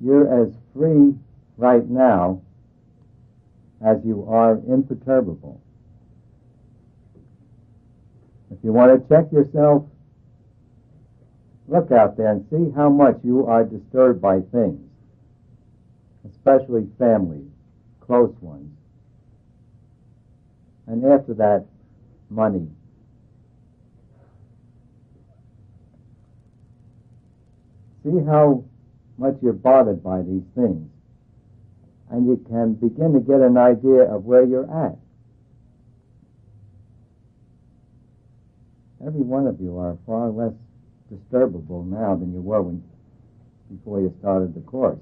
you're as free right now as you are imperturbable. If you want to check yourself, look out there and see how much you are disturbed by things, especially family, close ones. And after that, money. See how much you're bothered by these things, and you can begin to get an idea of where you're at. Every one of you are far less disturbable now than you were before you started the course.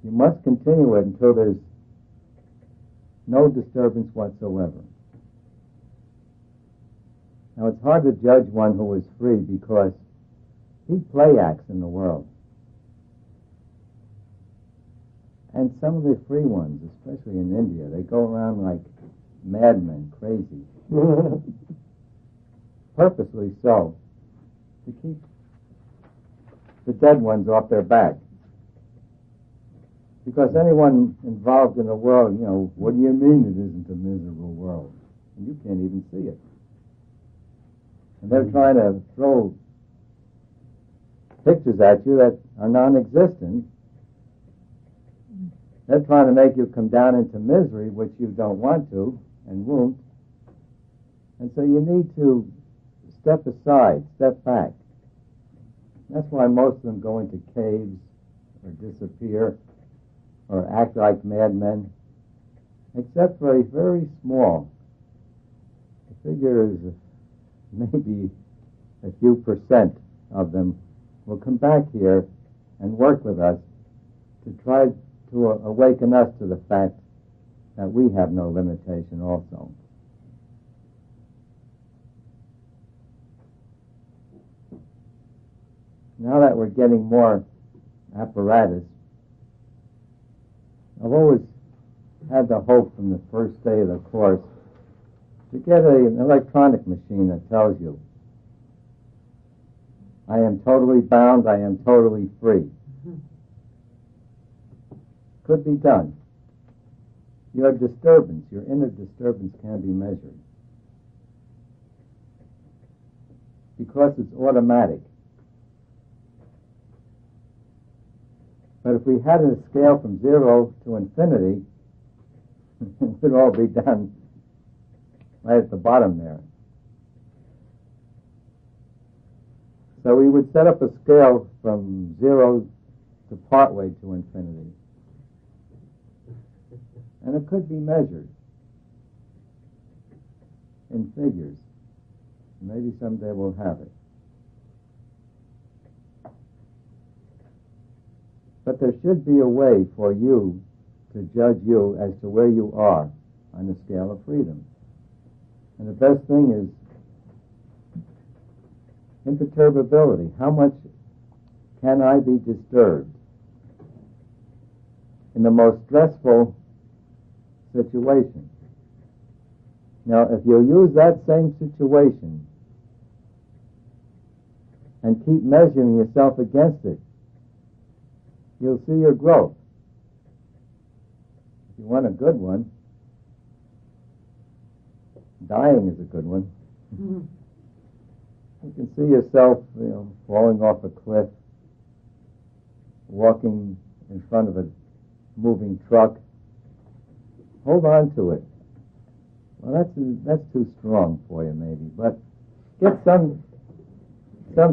You must continue it until there's no disturbance whatsoever. Now, it's hard to judge one who is free because he play acts in the world. And some of the free ones, especially in India, they go around like madmen, crazy. Purposely so, to keep the dead ones off their back. Because anyone involved in the world, what do you mean it isn't a miserable world? And you can't even see it. And they're trying to throw pictures at you that are non-existent. They're trying to make you come down into misery, which you don't want to and won't. And so you need to step aside, step back. That's why most of them go into caves or disappear or act like madmen, except for a very small. The figure is maybe a few % of them will come back here and work with us to try to awaken us to the fact that we have no limitation also. Now that we're getting more apparatus, I've always had the hope from the first day of the course to get an electronic machine that tells you, I am totally bound, I am totally free. Could be done. Your disturbance, your inner disturbance can be measured. Because it's automatic. But if we had a scale from 0 to infinity, it would all be done right at the bottom there. So we would set up a scale from 0 to partway to infinity. And it could be measured in figures. Maybe someday we'll have it. But there should be a way for you to judge you as to where you are on the scale of freedom. And the best thing is imperturbability. How much can I be disturbed in the most stressful situation? Now, if you use that same situation and keep measuring yourself against it, you'll see your growth. If you want a good one, dying is a good one. Mm-hmm. You can see yourself, falling off a cliff, walking in front of a moving truck. Hold on to it. Well, that's too strong for you, maybe. But get some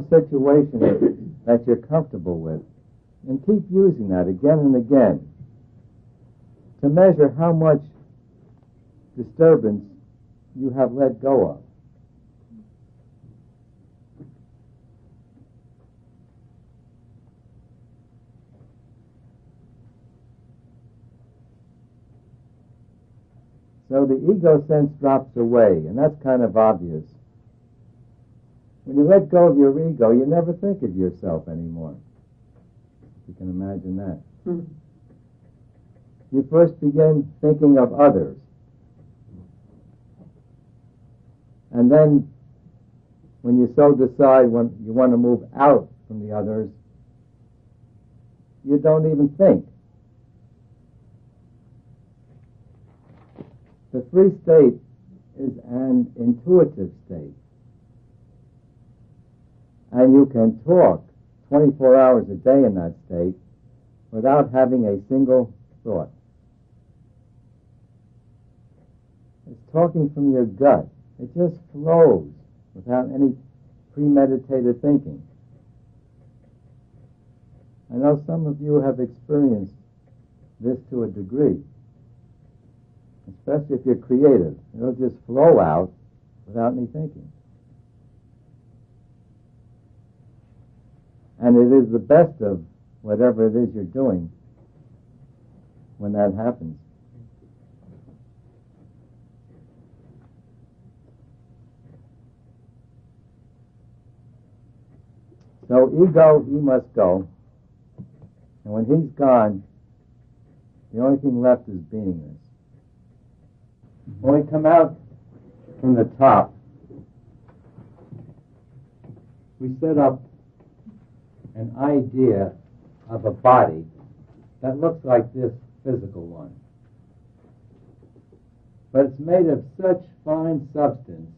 situation that you're comfortable with, and keep using that again and again to measure how much disturbance you have let go of. So the ego sense drops away, and that's kind of obvious. When you let go of your ego, you never think of yourself anymore. You can imagine that. Mm-hmm. You first begin thinking of others. And then when you so decide when you want to move out from the others, you don't even think. The free state is an intuitive state. And you can talk 24 hours a day in that state without having a single thought. It's talking from your gut. It just flows without any premeditated thinking. I know some of you have experienced this to a degree, especially if you're creative. It'll just flow out without any thinking. And it is the best of whatever it is you're doing when that happens. So ego, he must go. And when he's gone, the only thing left is beingness. When we come out from the top, we set up an idea of a body that looks like this physical one. But it's made of such fine substance,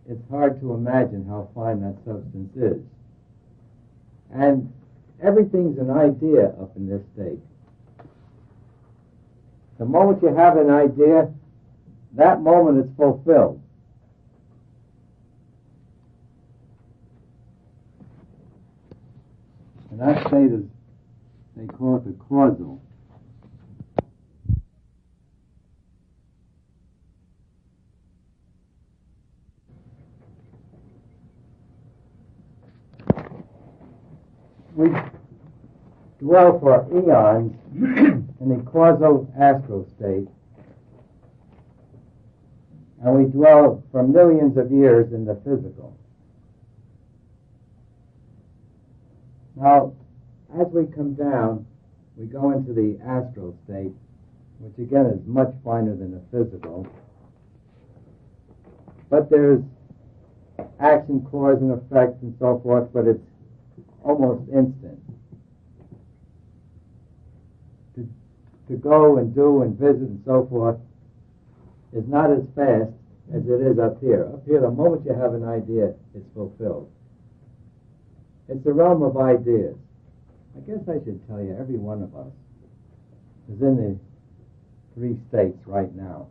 it's hard to imagine how fine that substance is. And everything's an idea up in this state. The moment you have an idea, that moment it's fulfilled. And that state is, they call it the causal. We dwell for eons in the causal astral state, and we dwell for millions of years in the physical. Now, as we come down, we go into the astral state, which again is much finer than the physical. But there's action, cause, and effect, and so forth, but it's almost instant. To go and do and visit and so forth is not as fast as it is up here. Up here, the moment you have an idea, it's fulfilled. It's the realm of ideas. I guess I should tell you, every one of us is in the three states right now.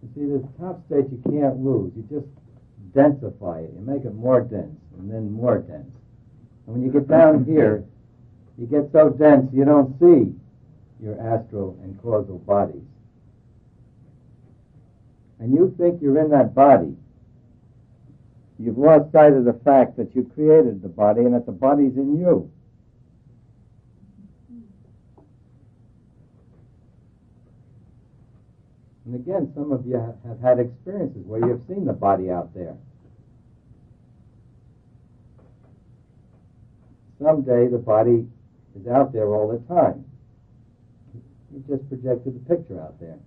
You see, this top state you can't lose. You just densify it. You make it more dense and then more dense. And when you get down here, you get so dense you don't see your astral and causal bodies. And you think you're in that body. You've lost sight of the fact that you created the body and that the body's in you. And again, some of you have had experiences where you've seen the body out there. Someday the body is out there all the time. You just projected the picture out there.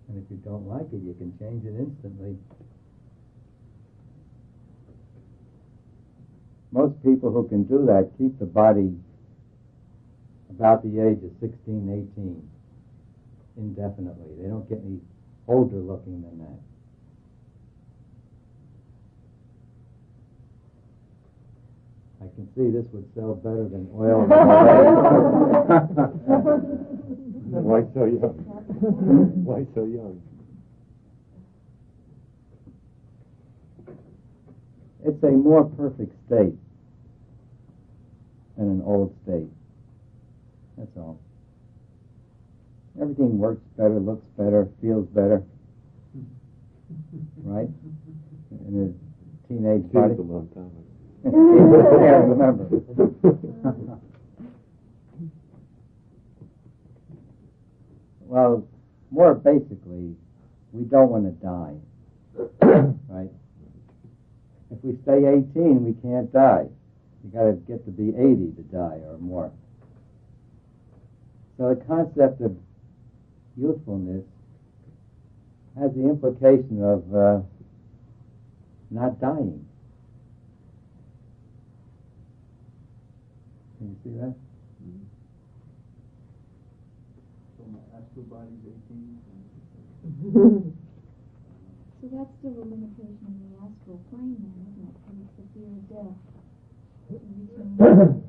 And if you don't like it, you can change it instantly. Most people who can do that keep the body about the age of 16, 18, indefinitely. They don't get any older looking than that. I can see this would sell better than oil. Why so young? Why so young? It's a more perfect state than an old state. That's all. Everything works better, looks better, feels better. Right? In a teenage body. Feels a long time ago. Yeah, remember. Well, more basically, we don't want to die, right? If we stay 18, we can't die. You got to get to be 80 to die or more. So the concept of youthfulness has the implication of not dying. Can you see that? So my astral body's 18. So that's still a limitation in the astral plane then, isn't it? 'Cause it's the fear of death. To return